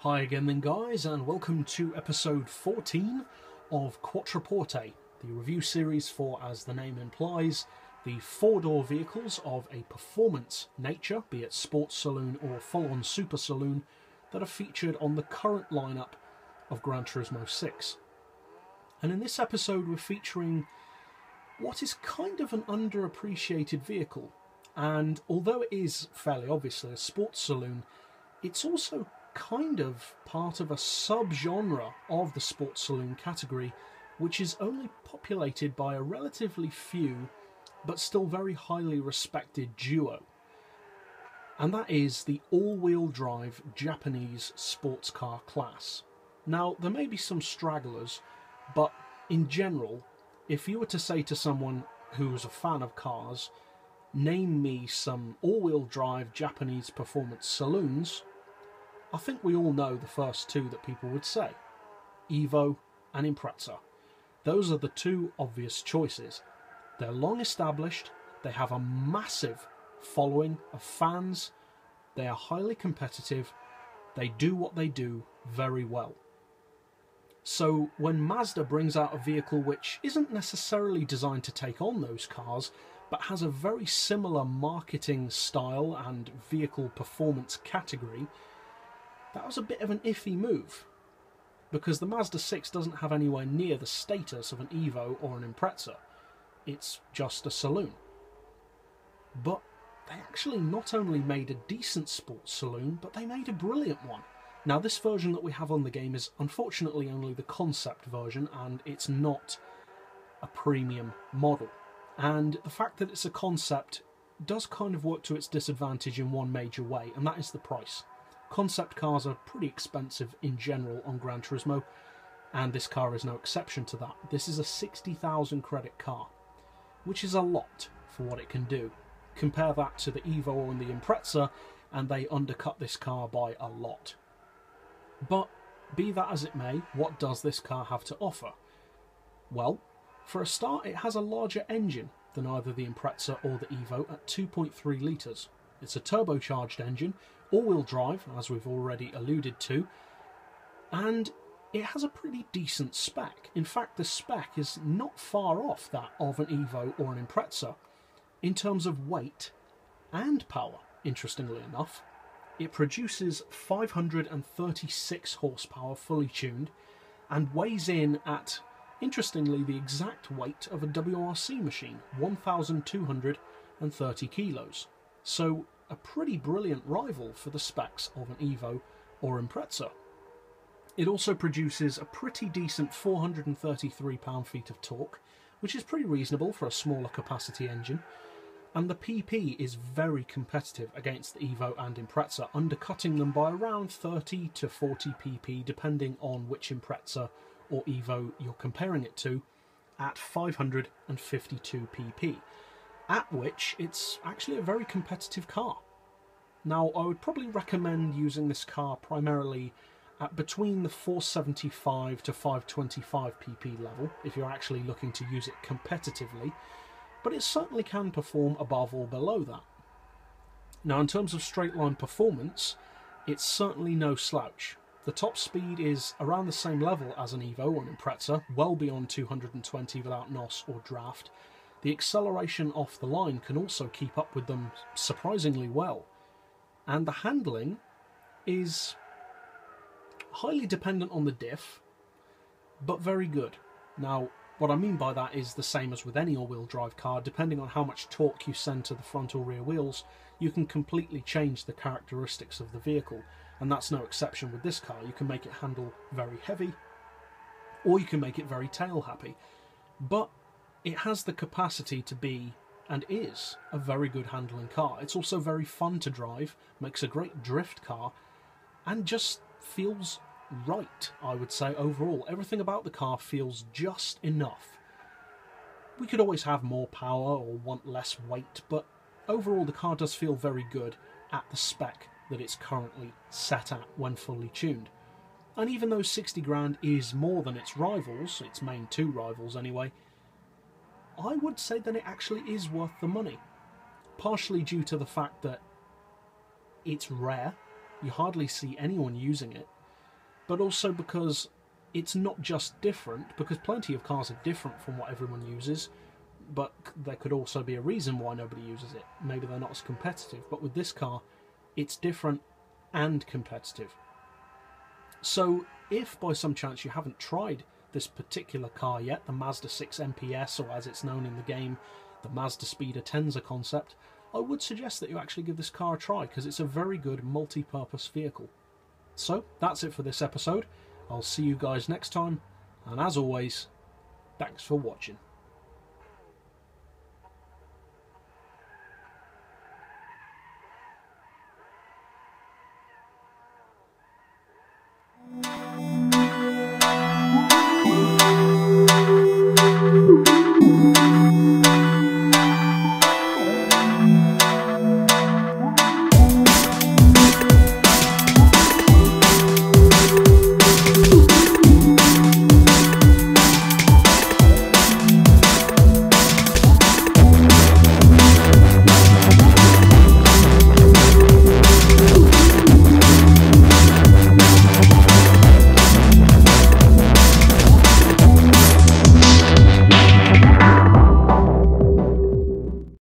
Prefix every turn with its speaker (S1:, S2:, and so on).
S1: Hi again then guys, and welcome to episode 14 of Quattroporte, the review series for, as the name implies, the four-door vehicles of a performance nature, be it sports saloon or full-on super saloon, that are featured on the current lineup of Gran Turismo 6. And in this episode we're featuring what is kind of an underappreciated vehicle, and although it is fairly obviously a sports saloon, it's also kind of part of a sub-genre of the sports saloon category, which is only populated by a relatively few but still very highly respected duo, and that is the all-wheel drive Japanese sports car class. Now, there may be some stragglers, but in general, if you were to say to someone who's a fan of cars, name me some all-wheel drive Japanese performance saloons, I think we all know the first two that people would say: Evo and Impreza. Those are the two obvious choices. They're long established, they have a massive following of fans, they are highly competitive, they do what they do very well. So when Mazda brings out a vehicle which isn't necessarily designed to take on those cars, but has a very similar marketing style and vehicle performance category, that was a bit of an iffy move, because the Mazda 6 doesn't have anywhere near the status of an Evo or an Impreza. It's just a saloon. But they actually not only made a decent sports saloon, but they made a brilliant one. Now, this version that we have on the game is unfortunately only the concept version, and it's not a premium model. And the fact that it's a concept does kind of work to its disadvantage in one major way, and that is the price. Concept cars are pretty expensive in general on Gran Turismo, and this car is no exception to that. This is a 60,000 credit car, which is a lot for what it can do. Compare that to the Evo and the Impreza, and they undercut this car by a lot. But be that as it may, what does this car have to offer? Well, for a start, it has a larger engine than either the Impreza or the Evo at 2.3 litres. It's a turbocharged engine, all-wheel drive, as we've already alluded to, and it has a pretty decent spec. In fact, the spec is not far off that of an Evo or an Impreza in terms of weight and power, interestingly enough. It produces 536 horsepower fully tuned and weighs in at, interestingly, the exact weight of a WRC machine, 1,230 kilos. So a pretty brilliant rival for the specs of an Evo or Impreza. It also produces a pretty decent 433 pound-feet of torque, which is pretty reasonable for a smaller capacity engine, and the PP is very competitive against the Evo and Impreza, undercutting them by around 30 to 40 PP depending on which Impreza or Evo you're comparing it to, at 552 PP. At which it's actually a very competitive car. Now, I would probably recommend using this car primarily at between the 475 to 525 pp level if you're actually looking to use it competitively, but it certainly can perform above or below that. Now, in terms of straight line performance, it's certainly no slouch. The top speed is around the same level as an Evo or an Impreza, well beyond 220 without NOS or draft. The acceleration off the line can also keep up with them surprisingly well. And the handling is highly dependent on the diff, but very good. Now, what I mean by that is the same as with any all-wheel drive car. Depending on how much torque you send to the front or rear wheels, you can completely change the characteristics of the vehicle. And that's no exception with this car. You can make it handle very heavy, or you can make it very tail-happy. But it has the capacity to be, and is, a very good handling car. It's also very fun to drive, makes a great drift car, and just feels right, I would say, overall. Everything about the car feels just enough. We could always have more power or want less weight, but overall the car does feel very good at the spec that it's currently set at when fully tuned. And even though 60 grand is more than its rivals, its main two rivals anyway, I would say that it actually is worth the money. Partially due to the fact that it's rare, you hardly see anyone using it, but also because it's not just different, because plenty of cars are different from what everyone uses, but there could also be a reason why nobody uses it. Maybe they're not as competitive, but with this car, it's different and competitive. So if by some chance you haven't tried this particular car yet, the Mazda 6 MPS, or as it's known in the game, the Mazdaspeed Atenza concept, I would suggest that you actually give this car a try, because it's a very good multi-purpose vehicle. So that's it for this episode. I'll see you guys next time, and as always, thanks for watching.